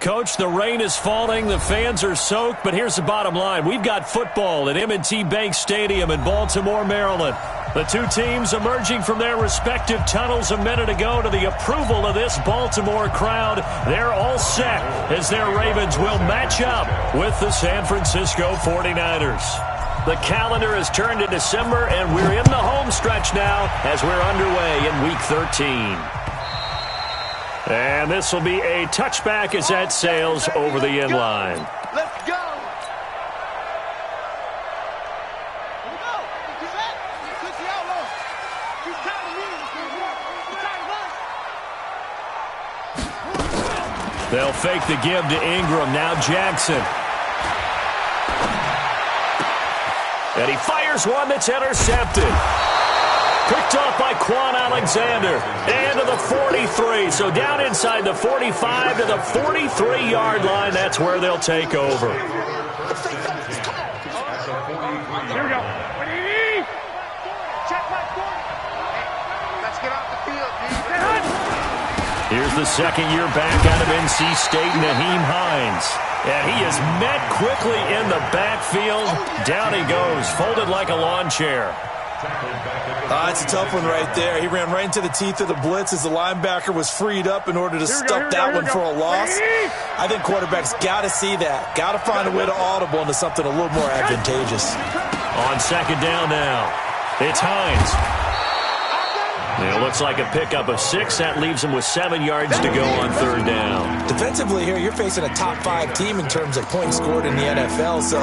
Coach, the rain is falling, the fans are soaked, but here's the bottom line. We've got football at M&T Bank Stadium in Baltimore, Maryland. The two teams emerging from their respective tunnels a minute ago to the approval of this Baltimore crowd. They're all set as their Ravens will match up with the San Francisco 49ers. The calendar has turned to December, and we're in the home stretch now as we're underway in Week 13. And this will be a touchback as that sails over the end line. Let's go. They'll fake the give to Ingram. Now Jackson. And he fires one that's intercepted. Picked up by Quan Alexander. And to the 43. So down inside the 45 to the 43-yard line. That's where they'll take over. Here we go. Check my corner. Let's get off the field, D. Here's the second-year back out of NC State, Naheem Hines. And he is met quickly in the backfield. Down he goes, folded like a lawn chair. It's a tough one right there. He ran right into the teeth of the blitz as the linebacker was freed up in order to stuff that one for a loss. I think quarterbacks got to see that. Got to find a way to audible into something a little more advantageous. On second down now, it's Hines. It looks like a pickup of 6. That leaves him with 7 yards to go on third down. Defensively here, you're facing a top-5 team in terms of points scored in the NFL. So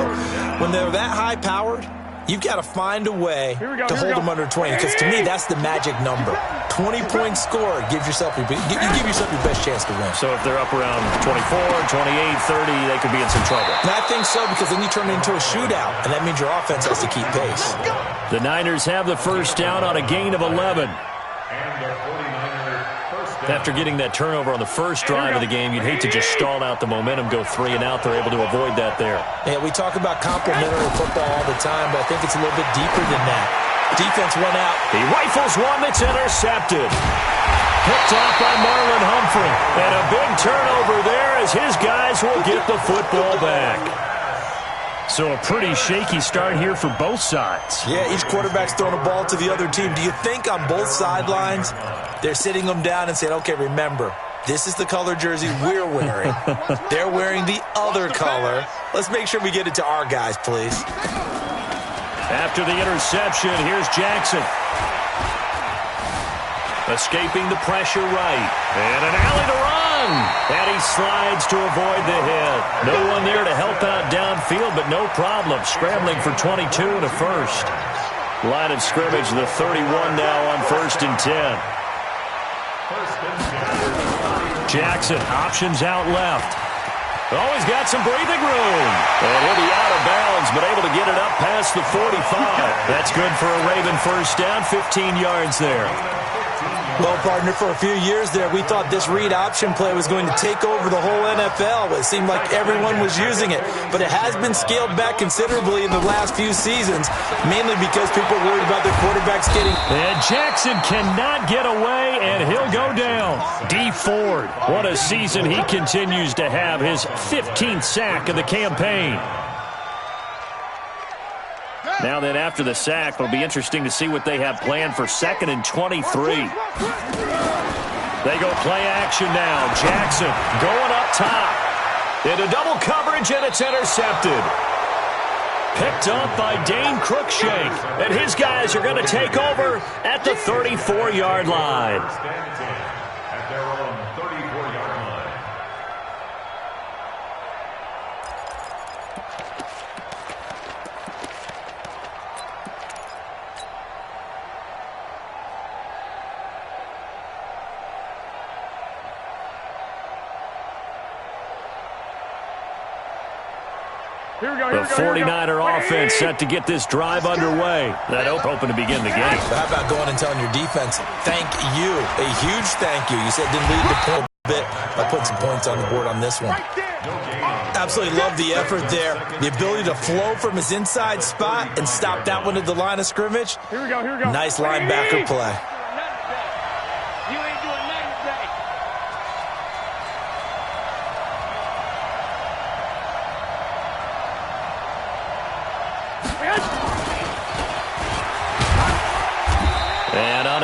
when they're that high-powered, you've got to find a way to hold them under 20. Because to me, that's the magic number. 20 points scored gives yourself your best chance to win. So if they're up around 24, 28, 30, they could be in some trouble. And I think so, because then you turn it into a shootout, and that means your offense has to keep pace. The Niners have the first down on a gain of 11. After getting that turnover on the first drive of the game, you'd hate to just stall out the momentum, go 3 and out. They're able to avoid that there. Yeah, we talk about complementary football all the time, but I think it's a little bit deeper than that. Defense went out. He rifles one that's intercepted. Picked off by Marlon Humphrey. And a big turnover there as his guys will get the football back. So a pretty shaky start here for both sides. Yeah, each quarterback's throwing a ball to the other team. Do you think on both sidelines they're sitting them down and saying, okay, remember, this is the color jersey we're wearing. They're wearing the other color. Let's make sure we get it to our guys, please. After the interception, here's Jackson. Escaping the pressure right. And an alley to run. And he slides to avoid the hit. No one there to help out downfield, but no problem. Scrambling for 22 and a first. Line of scrimmage, the 31 now on 1st and 10. Jackson, options out left. Oh, he's got some breathing room. And he'll be out of bounds, but able to get it up past the 45. That's good for a Raven first down, 15 yards there. Well, partner, for a few years there, we thought this read option play was going to take over the whole NFL. It seemed like everyone was using it, but it has been scaled back considerably in the last few seasons, mainly because people are worried about their quarterbacks getting... And Jackson cannot get away, and he'll go down. D. Ford, what a season he continues to have, his 15th sack of the campaign. Now then, after the sack, it'll be interesting to see what they have planned for 2nd and 23. They go play action now. Jackson going up top. Into double coverage, and it's intercepted. Picked up by Dane Cruikshank. And his guys are going to take over at the 34-yard line. At their own 34-yard line. The 49er offense set to get this drive underway. That open to begin the game. How about going and telling your defense, thank you, a huge thank you. You said didn't lead the point a bit. I put some points on the board on this one. Absolutely love the effort there. The ability to flow from his inside spot and stop that one at the line of scrimmage. Here we go. Nice linebacker play.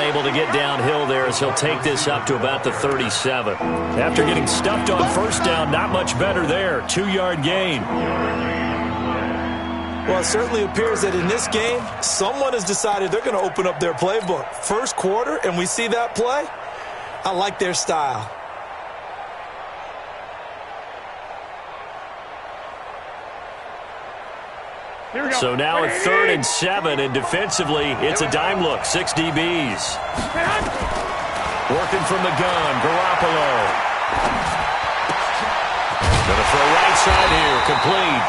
unable to get downhill there as he'll take this up to about the 37. After getting stuffed on first down, not much better there. 2-yard gain. Well, it certainly appears that in this game, someone has decided they're going to open up their playbook. First quarter, and we see that play. I like their style. So now it's 3rd and 7, and defensively, it's a dime look. 6 DBs. Working from the gun, Garoppolo. Going to throw right side here, complete.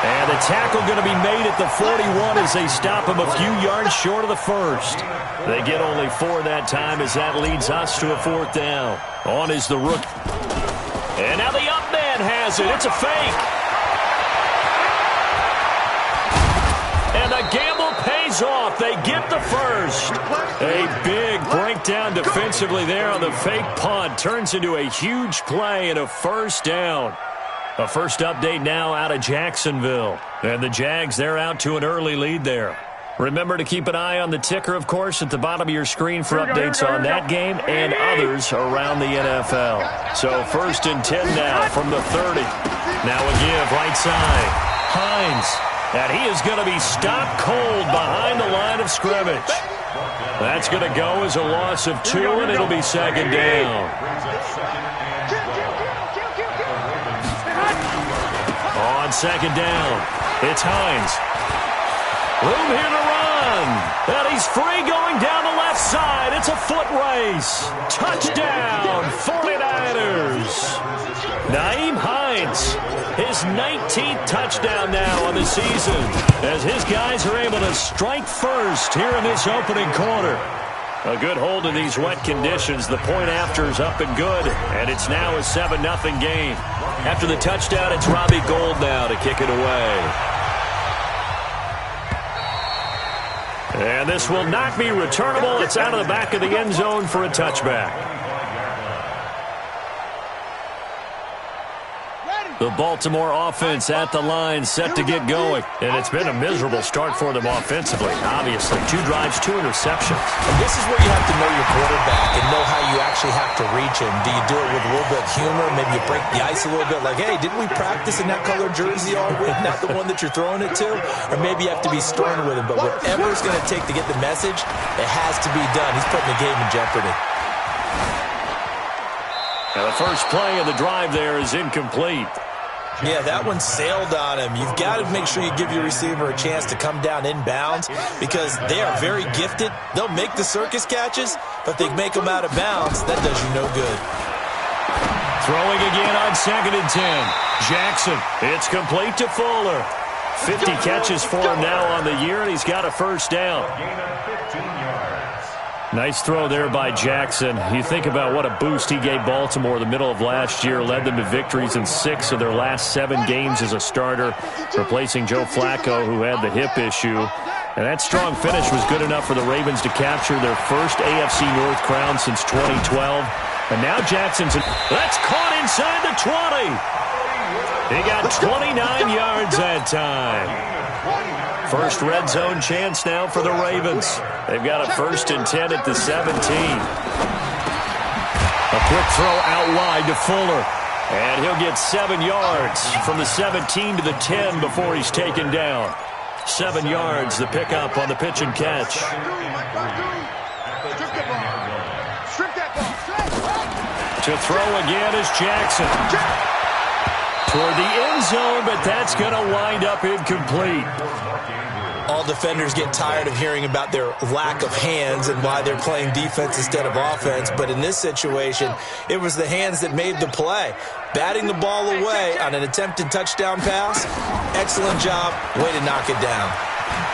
And the tackle going to be made at the 41 as they stop him a few yards short of the first. They get only 4 that time as that leads us to a 4th down. On is the rookie. And now the up man has it. It's a fake. And the gamble pays off. They get the first. A big breakdown defensively there on the fake punt. Turns into a huge play and a 1st down. A first update now out of Jacksonville. And the Jags, they're out to an early lead there. Remember to keep an eye on the ticker, of course, at the bottom of your screen for updates on that game and others around the NFL. So 1st and 10 now from the 30. Now a give right side. Hines. And he is going to be stopped cold behind the line of scrimmage. That's going to go as a loss of 2, and it'll be 2nd down. On 2nd down, it's Hines. Room here to run. And he's free going down the left side. It's a foot race. Touchdown, 49ers. Nyheim Hines, his 19th touchdown now on the season, as his guys are able to strike first here in this opening quarter. A good hold in these wet conditions. The point after is up and good, and it's now a 7-0 game. After the touchdown, it's Robbie Gould now to kick it away. And this will not be returnable. It's out of the back of the end zone for a touchback. The Baltimore offense at the line, set to get going. And it's been a miserable start for them offensively, obviously. 2 drives, 2 interceptions. And this is where you have to know your quarterback and know how you actually have to reach him. Do you do it with a little bit of humor? Maybe you break the ice a little bit, like, hey, didn't we practice in that color jersey all week? Not the one that you're throwing it to? Or maybe you have to be stern with him. But whatever it's going to take to get the message, it has to be done. He's putting the game in jeopardy. Now the first play of the drive there is incomplete. Yeah, that one sailed on him. You've got to make sure you give your receiver a chance to come down inbounds because they are very gifted. They'll make the circus catches, but they make them out of bounds. That does you no good. Throwing again on 2nd and 10. Jackson, it's complete to Fuller. 50 catches for him now on the year, and he's got a 1st down. Nice throw there by Jackson. You think about what a boost he gave Baltimore the middle of last year, led them to victories in 6 of their last 7 games as a starter, replacing Joe Flacco, who had the hip issue. And that strong finish was good enough for the Ravens to capture their first AFC North crown since 2012. And now Jackson's... That's caught inside the 20. He got 29 yards that time. First red zone chance now for the Ravens. They've got a 1st and 10 at the 17. A quick throw out wide to Fuller. And he'll get 7 yards from the 17 to the 10 before he's taken down. 7 yards, the pickup on the pitch and catch. To throw again is Jackson. Toward the end zone, but that's going to wind up incomplete. All defenders get tired of hearing about their lack of hands and why they're playing defense instead of offense. But in this situation, it was the hands that made the play. Batting the ball away on an attempted touchdown pass. Excellent job. Way to knock it down.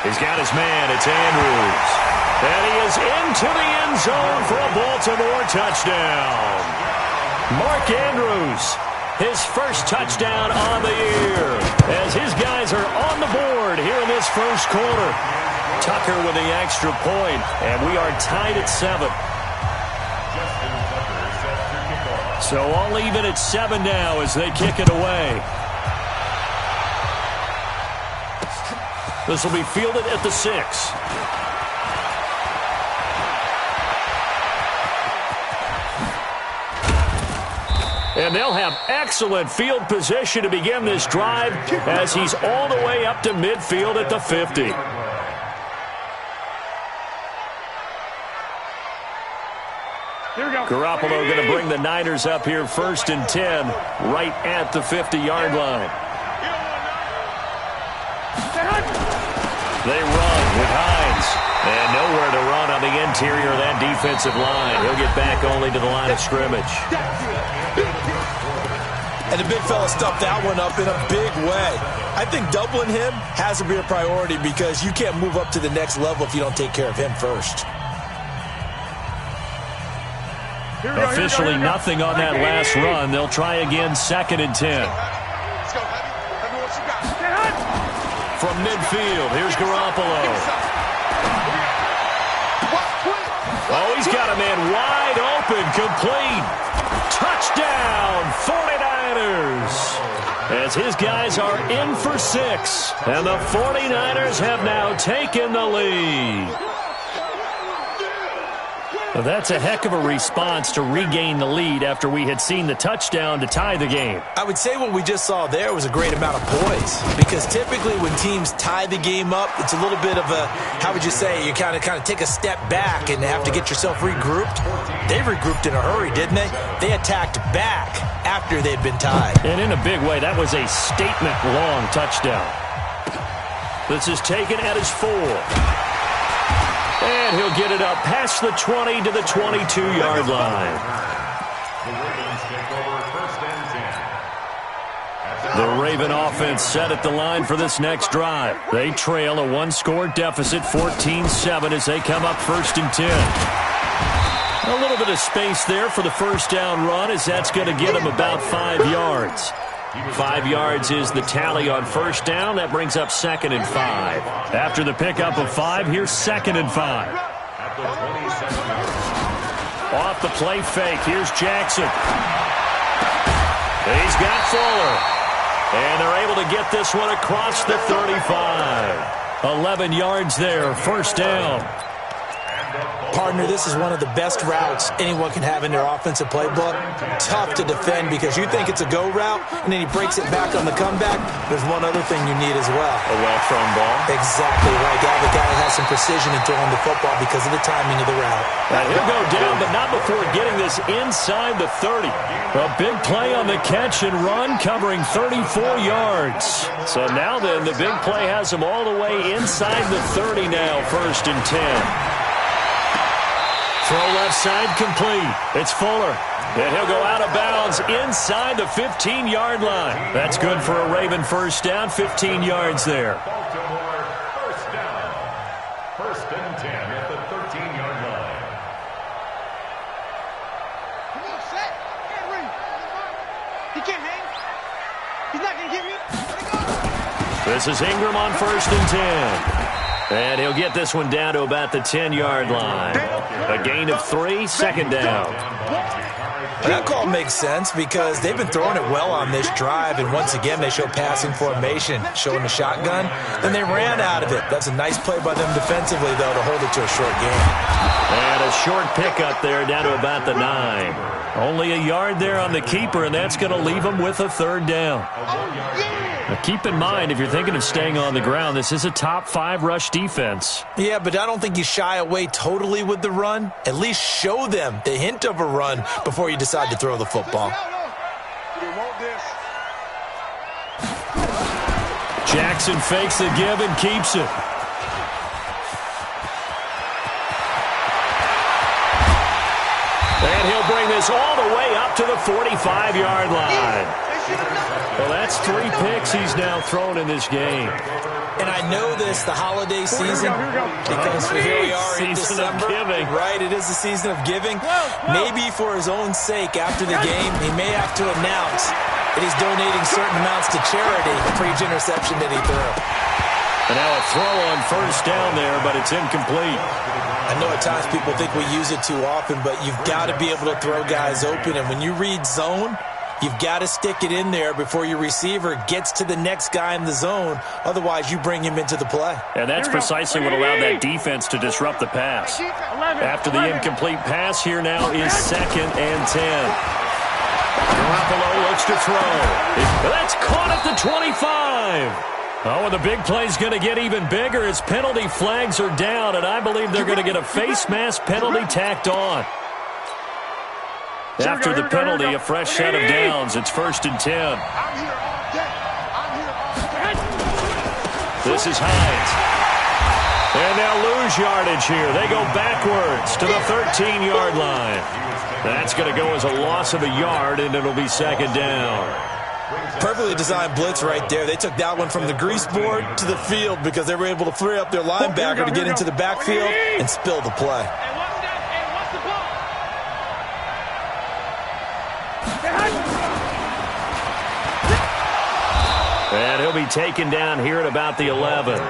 He's got his man. It's Andrews. And he is into the end zone for a Baltimore touchdown. Mark Andrews. His first touchdown on the year as his guys are on the board here in this first quarter. Tucker with the extra point, and we are tied at 7. So all even at 7 now as they kick it away. This will be fielded at the 6. And they'll have excellent field position to begin this drive as he's all the way up to midfield at the 50. Garoppolo going to bring the Niners up here 1st and 10 right at the 50-yard line. They run with Hines. And nowhere to run on the interior of that defensive line. He'll get back only to the line of scrimmage. And the big fella stuffed that one up in a big way. I think doubling him has to be a priority because you can't move up to the next level if you don't take care of him first. Officially nothing on that last run. They'll try again 2nd and 10. From midfield, here's Garoppolo. Oh, he's got a man wide open, complete. Touchdown, 49ers. As his guys are in for 6. And the 49ers have now taken the lead. Well, that's a heck of a response to regain the lead after we had seen the touchdown to tie the game. I would say what we just saw there was a great amount of poise because typically when teams tie the game up, it's a little bit of a, how would you say, you kind of take a step back and have to get yourself regrouped. They regrouped in a hurry, didn't they? They attacked back after they'd been tied. And in a big way, that was a statement-long touchdown. This is taken at his 4. And he'll get it up past the 20 to the 22-yard line. The Raven offense set at the line for this next drive. They trail a 1-score deficit, 14-7, as they come up 1st and 10. A little bit of space there for the first down run, as that's going to get them about 5 yards. 5 yards is the tally on first down. That brings up 2nd and 5. After the pickup of 5, here's 2nd and 5. Off the play fake, here's Jackson. He's got Fuller. And they're able to get this one across the 35. 11 yards there, first down. Partner, this is one of the best routes anyone can have in their offensive playbook. Tough to defend because you think it's a go route, and then he breaks it back on the comeback. There's one other thing you need as well. A well-thrown ball. Exactly right. You have a guy that has some precision in throwing the football because of the timing of the route. And he'll go down, but not before getting this inside the 30. A big play on the catch and run, covering 34 yards. So now then, the big play has him all the way inside the 30 now, 1st and 10. Throw left side complete. It's Fuller. And he'll go out of bounds inside the 15-yard line. That's good for a Raven first down, 15 yards there. Baltimore first down. 1st and 10 at the 13-yard line. Come on, set. Henry. He can't hang. He's not going to get me. This is Ingram on 1st and 10. And he'll get this one down to about the 10-yard line. A gain of 3, 2nd down. That call makes sense because they've been throwing it well on this drive, and once again they show passing formation, showing the shotgun. Then they ran out of it. That's a nice play by them defensively, though, to hold it to a short game. And a short pickup there down to about the 9. Only a yard there on the keeper, and that's going to leave them with a 3rd down. Now keep in mind, if you're thinking of staying on the ground, this is a top 5 rush defense. Yeah, but I don't think you shy away totally with the run. At least show them the hint of a run before you decide to throw the football. Jackson fakes the give and keeps it. And he'll bring this all the way up to the 45-yard line. Well, that's 3 picks he's now thrown in this game. And I know this, the holiday season, because here we are in December. Giving. Right, it is the season of giving. Maybe for his own sake, after the game, he may have to announce that he's donating certain amounts to charity for each interception that he threw. And now a throw on first down there, but it's incomplete. I know at times people think we use it too often, but you've got to be able to throw guys open. And when you read zone, you've got to stick it in there before your receiver gets to the next guy in the zone. Otherwise, you bring him into the play. And that's precisely what allowed that defense to disrupt the pass. After the incomplete pass, here now is 2nd and 10. Garoppolo looks to throw. That's caught at the 25. Oh, and the big play's going to get even bigger as penalty flags are down, and I believe they're going to get a face mask penalty tacked on. After the penalty, a fresh set of downs. It's 1st and 10. This is Hines. And they'll lose yardage here. They go backwards to the 13-yard line. That's going to go as a loss of a yard, and it'll be 2nd down. Perfectly designed blitz right there. They took that one from the grease board to the field because they were able to free up their linebacker to get into the backfield and spill the play. And he'll be taken down here at about the 11.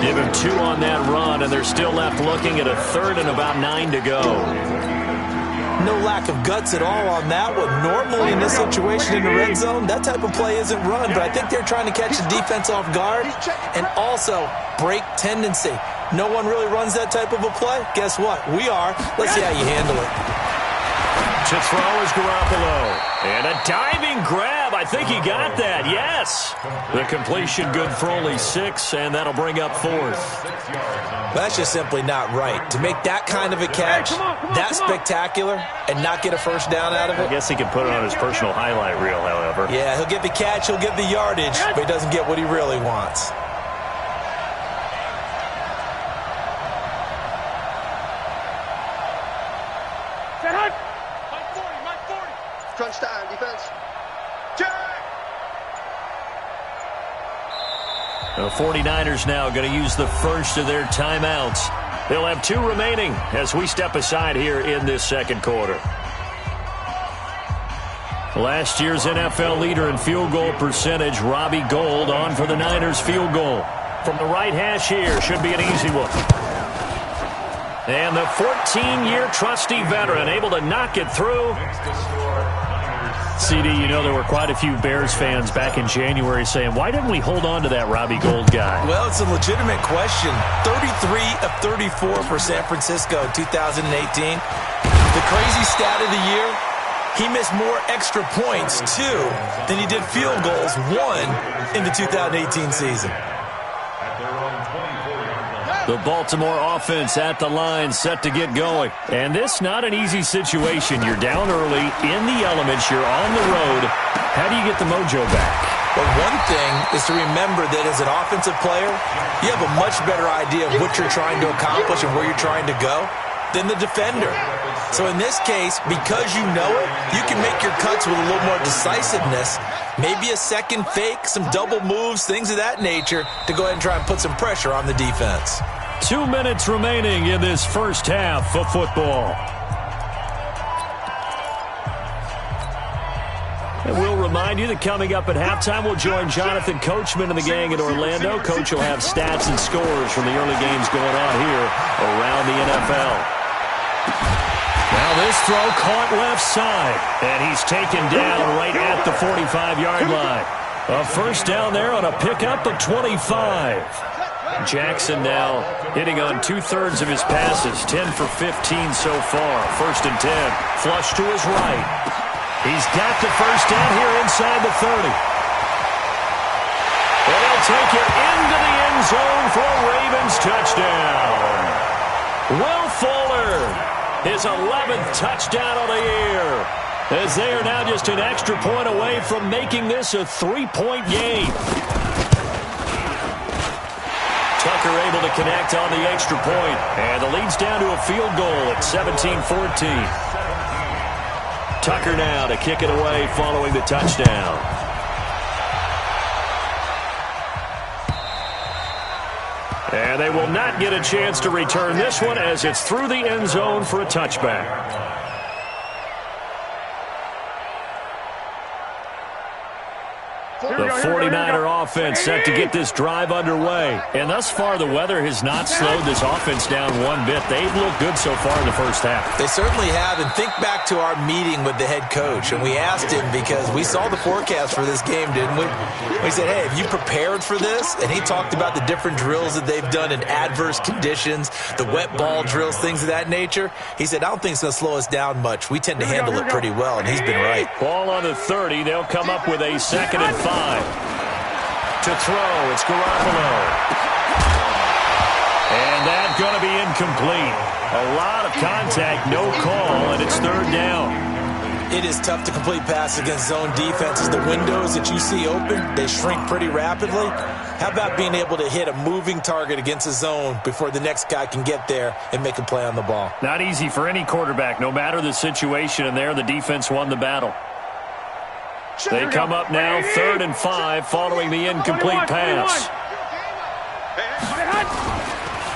Give him 2 on that run, and they're still left looking at a 3rd and about 9 to go. No lack of guts at all on that one. Normally in this situation in the red zone, that type of play isn't run, but I think they're trying to catch the defense off guard and also break tendency. No one really runs that type of a play. Guess what? We are. Let's see how you handle it. To throw is Garoppolo. And a diving grab. I think he got that. Yes. The completion good for only 6, and that'll bring up 4th. That's just simply not right. To make that kind of a catch, that spectacular, and not get a first down out of it. I guess he can put it on his personal highlight reel, however. Yeah, he'll get the catch, he'll get the yardage, but he doesn't get what he really wants. Crunch time, defense. The 49ers now going to use the first of their timeouts. They'll have 2 remaining as we step aside here in this 2nd quarter. Last year's NFL leader in field goal percentage, Robbie Gould, on for the Niners field goal. From the right hash here, should be an easy one. And the 14-year trusty veteran able to knock it through. CD, you know there were quite a few Bears fans back in January saying, why didn't we hold on to that Robbie Gould guy? Well, it's a legitimate question. 33 of 34 for San Francisco in 2018. The crazy stat of the year, he missed more extra points, 2, than he did field goals, 1, in the 2018 season. The Baltimore offense at the line, set to get going. And this not an easy situation. You're down early, in the elements, you're on the road. How do you get the mojo back? Well, one thing is to remember that as an offensive player, you have a much better idea of what you're trying to accomplish and where you're trying to go than the defender. So in this case, because you know it, you can make your cuts with a little more decisiveness. Maybe a second fake, some double moves, things of that nature to go ahead and try and put some pressure on the defense. 2 minutes remaining in this first half of football. And we'll remind you that coming up at halftime, we'll join Jonathan Coachman and the gang in Orlando. Coach will have stats and scores from the early games going on here around the NFL. Now this throw caught left side, and he's taken down right at the 45-yard line. A first down there on a pickup of 25. Jackson now hitting on 2/3 of his passes, 10 for 15 so far. 1st and 10, flush to his right. He's got the first down here inside the 30. And he'll take it into the end zone for a Ravens touchdown. Will Fuller, his 11th touchdown of the year, as they are now just an extra point away from making this a 3-point game. Tucker able to connect on the extra point, and the lead's down to a field goal at 17-14. Tucker now to kick it away following the touchdown. And they will not get a chance to return this one as it's through the end zone for a touchback. The 49er offense set to get this drive underway. And thus far, the weather has not slowed this offense down one bit. They've looked good so far in the first half. They certainly have. And think back to our meeting with the head coach. And we asked him, because we saw the forecast for this game, didn't we? We said, hey, have you prepared for this? And he talked about the different drills that they've done in adverse conditions, the wet ball drills, things of that nature. He said, I don't think it's going to slow us down much. We tend to handle it pretty well, and he's been right. Ball on the 30. They'll come up with a 2nd and 5. To throw, it's Garoppolo. And that's going to be incomplete. A lot of contact, no call, and it's 3rd down. It is tough to complete passes against zone defenses. The windows that you see open, they shrink pretty rapidly. How about being able to hit a moving target against a zone before the next guy can get there and make a play on the ball? Not easy for any quarterback, no matter the situation, and there the defense won the battle. They come up now 3rd and 5 following the incomplete pass.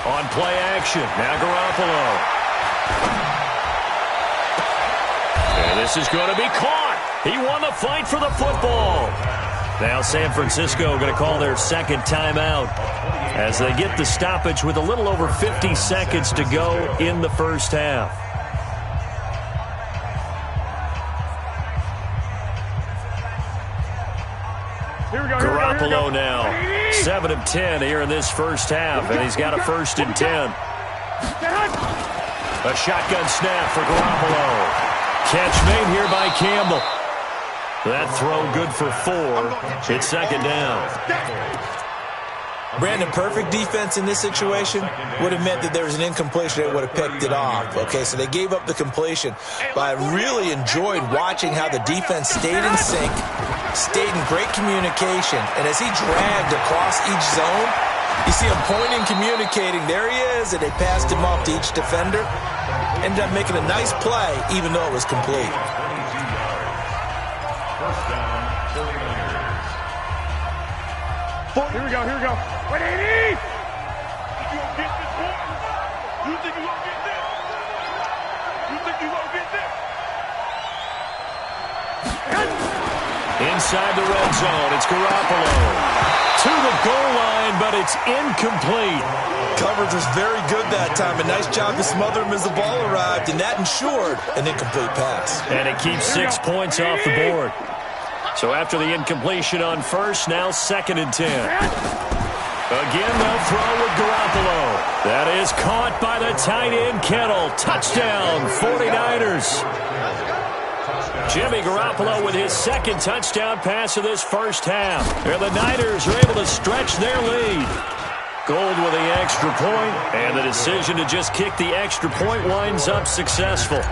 On play action, now Garoppolo. And this is going to be caught. He won the fight for the football. Now San Francisco going to call their 2nd timeout as they get the stoppage with a little over 50 seconds to go in the first half. Garoppolo now 7 of 10 here in this first half, and he's got a 1st and 10. A shotgun snap for Garoppolo. Catch made here by Campbell. That throw good for 4. It's 2nd down. Brandon, perfect defense in this situation would have meant that there was an incompletion. They would have picked it off. Okay, so they gave up the completion. But I really enjoyed watching how the defense stayed in sync, stayed in great communication, and as he dragged across each zone, you see him pointing, communicating. There he is, and they passed him off to each defender. Ended up making a nice play, even though it was complete. Here we go, here we go. 180! You gonna get this one? You think you gonna get this? You think you gonna get this? Inside the red zone, it's Garoppolo. To the goal line, but it's incomplete. Coverage was very good that time. A nice job to smother him as the ball arrived, and that ensured an incomplete pass. And it keeps 6 points off the board. So after the incompletion on 1st, now 2nd and 10. Again, they'll throw with Garoppolo. That is caught by the tight end, Kittle. Touchdown, 49ers. Jimmy Garoppolo with his 2nd touchdown pass of this first half. And the Niners are able to stretch their lead. Gold with the extra point, and the decision to just kick the extra point winds up successful.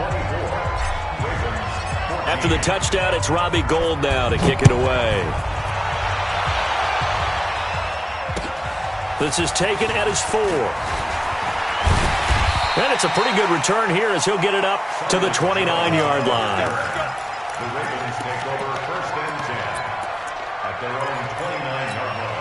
After the touchdown, it's Robbie Gould now to kick it away. This is taken at his 4. And it's a pretty good return here as he'll get it up to the 29-yard line. The Ravens take over 1st and 10 at their own 29-yard line.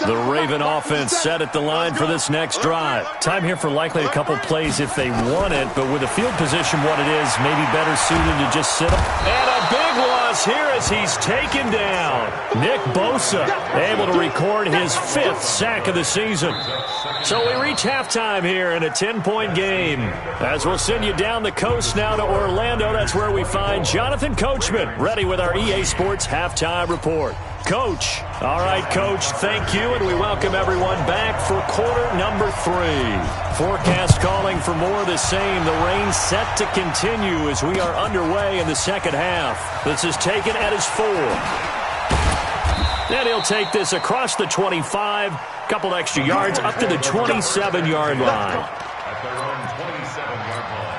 The Raven offense set at the line for this next drive. Time here for likely a couple plays if they want it, but with the field position what it is, maybe better suited to just sit them. And a big loss here as he's taken down. Nick Bosa able to record his 5th sack of the season. So we reach halftime here in a 10-point game. As we'll send you down the coast now to Orlando, that's where we find Jonathan Coachman ready with our EA Sports Halftime Report. Coach. All right, Coach, thank you, and we welcome everyone back for quarter number 3. Forecast calling for more of the same. The rain set to continue as we are underway in the second half. This is taken at his 4. And he'll take this across the 25, couple extra yards up to the 27-yard line. At their own 27-yard line.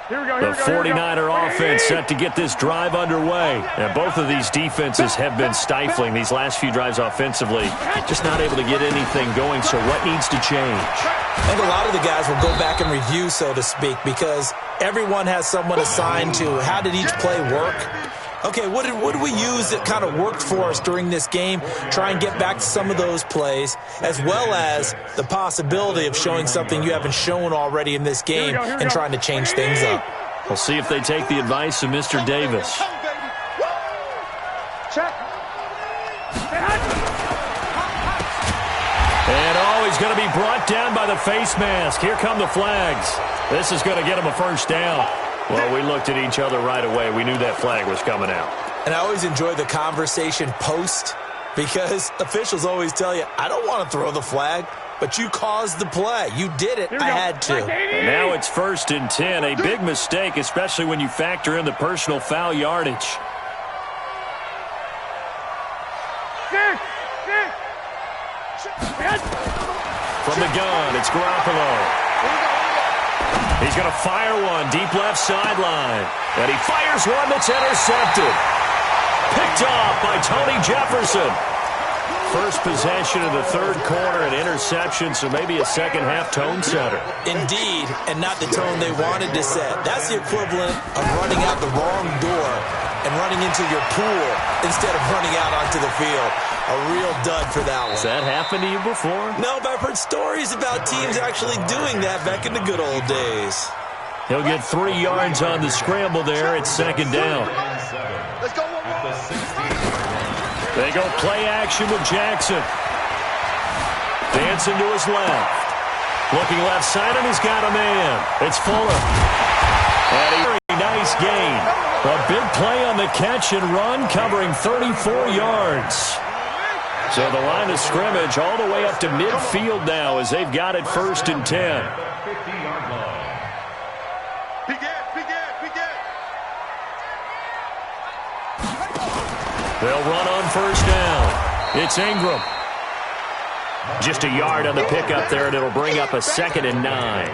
The 49er offense set to get this drive underway. And both of these defenses have been stifling these last few drives offensively. Just not able to get anything going, so what needs to change? I think a lot of the guys will go back and review, so to speak, because everyone has someone assigned to how did each play work. Okay, what did we use that kind of worked for us during this game? Try and get back to some of those plays, as well as the possibility of showing something you haven't shown already in this game and trying to change things up. We'll see if they take the advice of Mr. Davis. And he's going to be brought down by the face mask. Here come the flags. This is going to get him a first down. Well, we looked at each other right away. We knew that flag was coming out. And I always enjoy the conversation post, because officials always tell you, I don't want to throw the flag, but you caused the play. You did it. I had to. And now it's 1st and 10. A big mistake, especially when you factor in the personal foul yardage. From the gun, it's Garoppolo. He's going to fire one deep left sideline. And he fires one that's intercepted. Picked off by Tony Jefferson. First possession of the third quarter, an interception, so maybe a second-half tone setter. Indeed, and not the tone they wanted to set. That's the equivalent of running out the wrong door and running into your pool instead of running out onto the field. A real dud for that one. Has that happened to you before? No, but I've heard stories about teams actually doing that back in the good old days. He'll get 3 yards on the scramble there. It's 2nd down. Let's go. They go play action with Jackson. Dancing to his left. Looking left side, and he's got a man. It's Fuller. And a very nice gain. A big play on the catch and run, covering 34 yards. So the line of scrimmage all the way up to midfield now as they've got it 1st and 10. They'll run on 1st down. It's Ingram. Just a yard on the pickup there, and it'll bring up a 2nd and 9.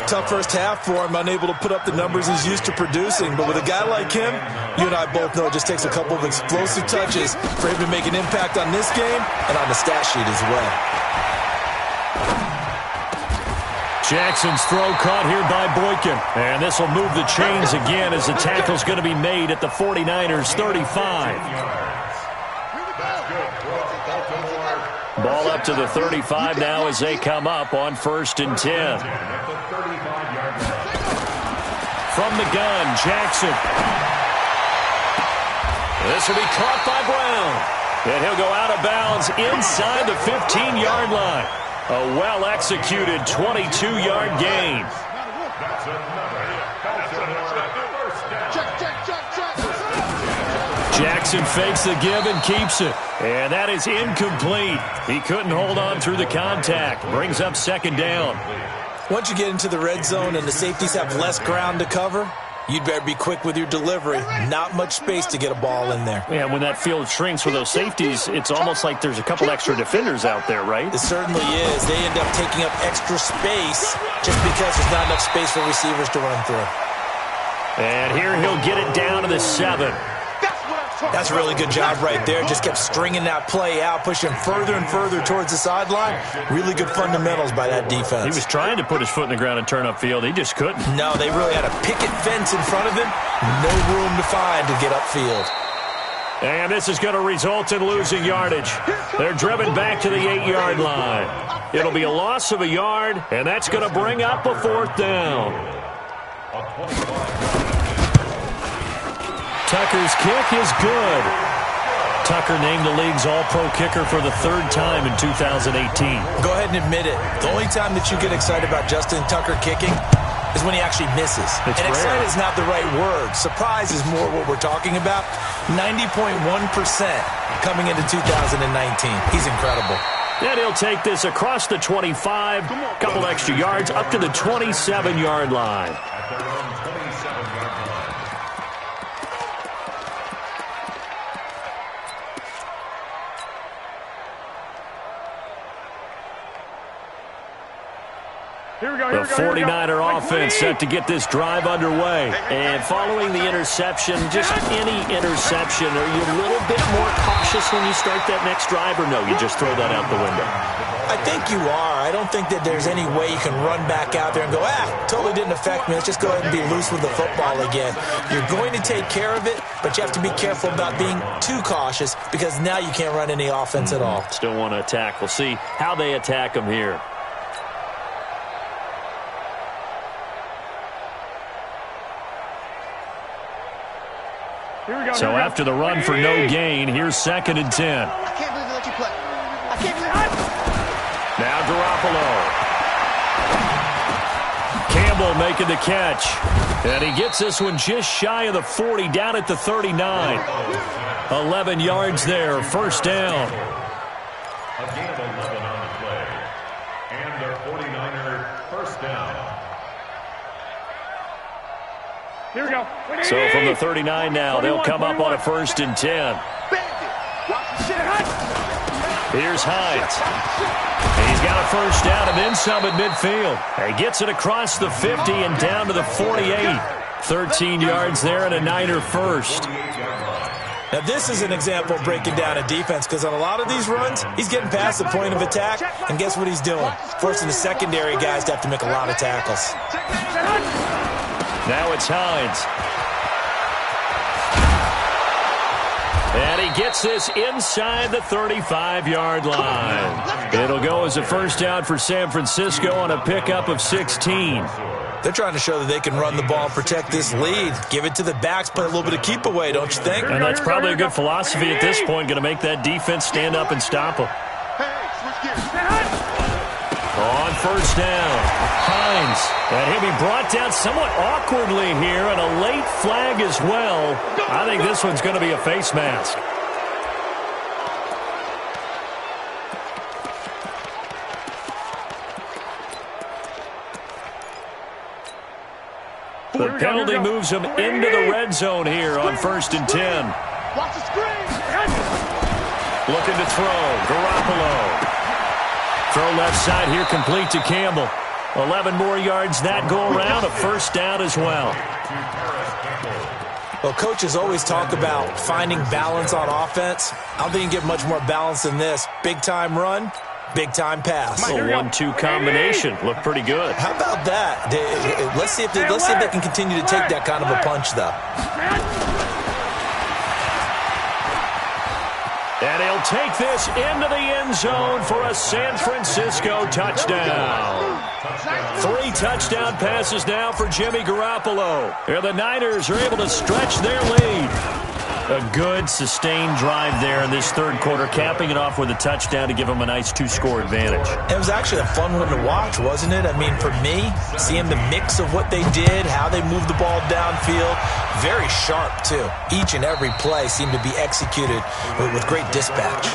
Tough first half for him, unable to put up the numbers he's used to producing. But with a guy like him, you and I both know it just takes a couple of explosive touches for him to make an impact on this game and on the stat sheet as well. Jackson's throw caught here by Boykin. And this will move the chains again as the tackle's going to be made at the 49ers 35. Ball up to the 35 now as they come up on 1st and 10. From the gun, Jackson. This will be caught by Brown. And he'll go out of bounds inside the 15-yard line. A well-executed 22-yard gain. Jackson fakes the give and keeps it. And that is incomplete. He couldn't hold on through the contact. Brings up 2nd down. Once you get into the red zone and the safeties have less ground to cover, you'd better be quick with your delivery. Not much space to get a ball in there. Yeah, when that field shrinks with those safeties, it's almost like there's a couple extra defenders out there, right? It certainly is. They end up taking up extra space just because there's not enough space for receivers to run through. And here he'll get it down to the 7. That's a really good job right there. Just kept stringing that play out, pushing further and further towards the sideline. Really good fundamentals by that defense. He was trying to put his foot in the ground and turn upfield. He just couldn't. No, they really had a picket fence in front of him. No room to find to get upfield. And this is going to result in losing yardage. They're driven back to the 8-yard line. It'll be a loss of a yard, and that's going to bring up a 4th down. Tucker's kick is good. Tucker named the league's all-pro kicker for the 3rd time in 2018. Go ahead and admit it. The only time that you get excited about Justin Tucker kicking is when he actually misses. It's and rare. excited is not the right word. Surprise is more what we're talking about. 90.1% coming into 2019. He's incredible. And he'll take this across the 25, couple extra yards, up to the 27-yard line. The 49er offense set to get this drive underway. And following the interception, just any interception, are you a little bit more cautious when you start that next drive, or no, you just throw that out the window? I think you are. I don't think that there's any way you can run back out there and go, totally didn't affect me. Let's just go ahead and be loose with the football again. You're going to take care of it, but you have to be careful about being too cautious because now you can't run any offense at all. Still want to attack. We'll see how they attack them here. So after the run for no gain, here's 2nd and 10. I can't believe they let you play. I can't believe it. Now Garoppolo. Campbell making the catch. And he gets this one just shy of the 40, down at the 39. 11 yards there, first down. Again, 11 on the play. And their 49er first down. Here we go. So from the 39 now, they'll come up on a 1st and 10. Here's Hines. And he's got a first down and then some at midfield. He gets it across the 50 and down to the 48. 13 yards there and a Niner first. Now, this is an example of breaking down a defense because on a lot of these runs, he's getting past the point of attack, and guess what he's doing? Forcing the secondary guys to have to make a lot of tackles. Now it's Hines. And he gets this inside the 35-yard line. It'll go as a first down for San Francisco on a pickup of 16. They're trying to show that they can run the ball and protect this lead. Give it to the backs, play a little bit of keep away, don't you think? And that's probably a good philosophy at this point, going to make that defense stand up and stop them. On first down, Hines. And he'll be brought down somewhat awkwardly here, and a late flag as well. I think this one's going to be a face mask. The penalty moves him into the red zone here on 1st and 10. Watch the screen. Looking to throw. Garoppolo. Throw left side here, complete to Campbell. 11 more yards that go around, a first down as well. Well, coaches always talk about finding balance on offense. I don't think you can get much more balance than this. Big-time run, big-time pass. A 1-2 combination. Looked pretty good. How about that? Let's see if they can continue to take that kind of a punch, though. And he'll take this into the end zone for a San Francisco touchdown. 3 touchdown passes now for Jimmy Garoppolo. And the Niners are able to stretch their lead. A good, sustained drive there in this third quarter, capping it off with a touchdown to give them a nice 2-score advantage. It was actually a fun one to watch, wasn't it? I mean, for me, seeing the mix of what they did, how they moved the ball downfield, very sharp, too. Each and every play seemed to be executed with great dispatch.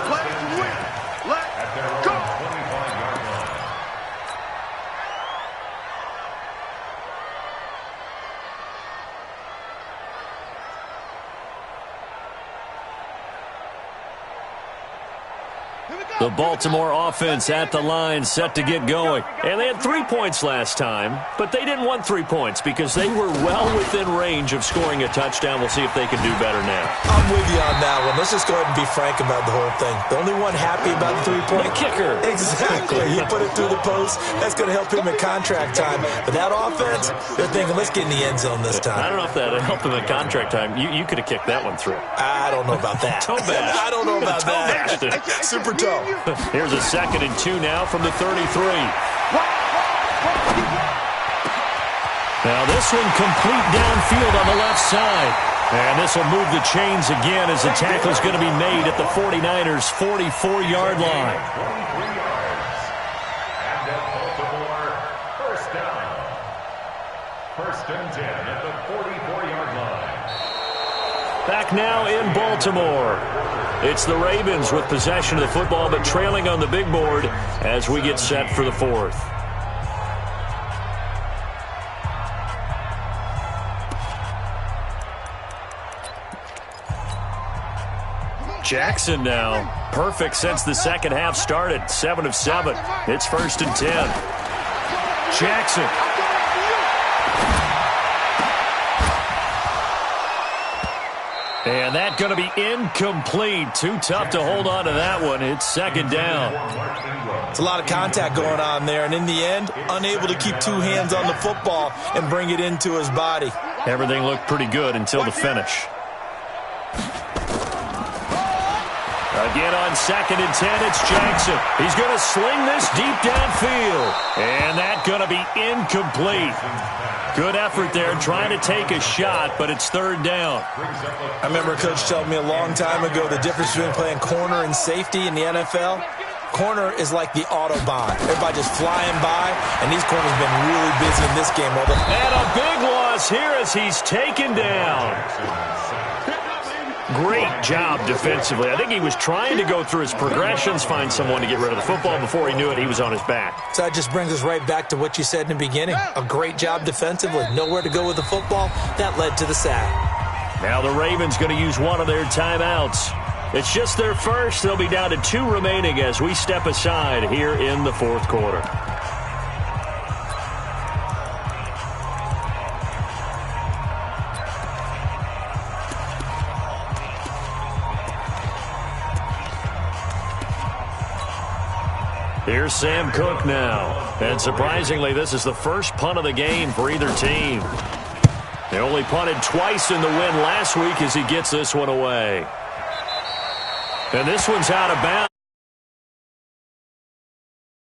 The Baltimore offense at the line, set to get going. And they had 3 points last time, but they didn't want 3 points because they were well within range of scoring a touchdown. We'll see if they can do better now. I'm with you on that one. Let's just go ahead and be frank about the whole thing. The only one happy about the 3-point kicker. Exactly. He put it through the post. That's going to help him at contract time. But that offense, they're thinking, let's get in the end zone this time. I don't know if that helped him at contract time. You could have kicked that one through. I don't know about that. Toe bash. I don't know about that. Super toe. Here's a 2nd and 2 now from the 33. Now this one complete downfield on the left side. And this will move the chains again as the tackle's going to be made at the 49ers' 44-yard line. 23 yards. And at Baltimore, first down. 1st and 10 at the 44-yard line. Back now in Baltimore. It's the Ravens with possession of the football, but trailing on the big board as we get set for the 4th. Jackson now. Perfect since the second half started. 7 of 7. It's 1st and 10. Jackson. And that's going to be incomplete. Too tough to hold on to that one. It's second down. It's a lot of contact going on there, and in the end, unable to keep two hands on the football and bring it into his body. Everything looked pretty good until the finish. Again on 2nd and 10, it's Jackson. He's going to sling this deep downfield. And that's going to be incomplete. Good effort there trying to take a shot, but it's third down. I remember a coach told me a long time ago the difference between playing corner and safety in the NFL. Corner is like the Autobahn. Everybody just flying by, and these corners have been really busy in this game. And a big loss here as he's taken down. Great job defensively. I think he was trying to go through his progressions, find someone to get rid of the football. Before he knew it, he was on his back. So that just brings us right back to what you said in the beginning. A great job defensively. Nowhere to go with the football. That led to the sack. Now the Ravens going to use one of their timeouts. It's just their first. They'll be down to 2 remaining as we step aside here in the fourth quarter. Here's Sam Cook now. And surprisingly, this is the first punt of the game for either team. They only punted twice in the win last week as he gets this one away. And this one's out of bounds.